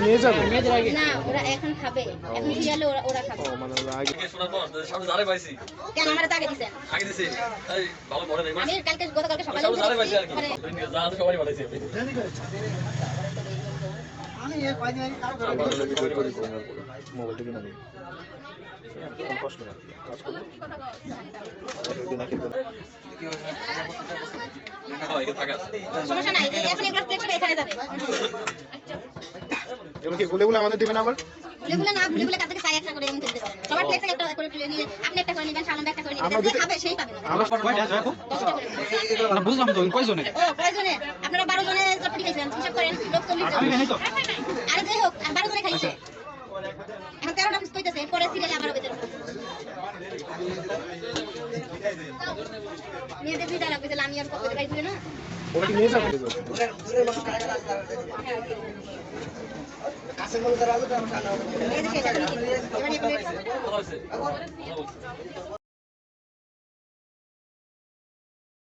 নিয়ে যাবে না ওরা এখন খাবে এখন গিয়ে ওরা খাবে মানে ওরা আগে শোনার পর সামনে জারে পাইছি কেন আমারে তাকে দিছেন আগে দিছি এই ভালো মনে নাই আমি গতকালকে সকালে সামনে জারে পাইছি আর কি মানে যা আছে সবারই বানাইছি আমি এর পাইনি মোবাইলটা কিনে নিই কষ্ট না কাজ করবো সমস্যা নাই এখন এগুলো ফ্লেক্সটা এখানে যাবে এগুলো কি গুলেগুলো আমাদের দিবেন আবার ভুলে না ভুলে কাছ থেকে 1 করে এমন দিতে পারেন সবার ফ্লেক্সে একটা করে তুলে নিয়ে আপনি একটা করে নেবেন সালাম একটা করে নেবেন যে খাবে সেই পাবে আমরা কয়টা আছে আপু না বুঝলাম তো কয়জনে ও কয়জনে আপনারা 12 জনে চটপটি খাইছেন হিসাব করেন লোক 40 জন আমি জানি তো আরে যাই হোক 12 জনে খাইছে এখন 13টা মিস কইতেছে পরে সিরিয়ালে আবার হবে নিয়ে দেখবি তারা কইছে আমি আর কত খাই দিলে না ওরা কি নিয়ে যাবে কাছে বলে তারা আলো আমরা এই যে সেটা এবার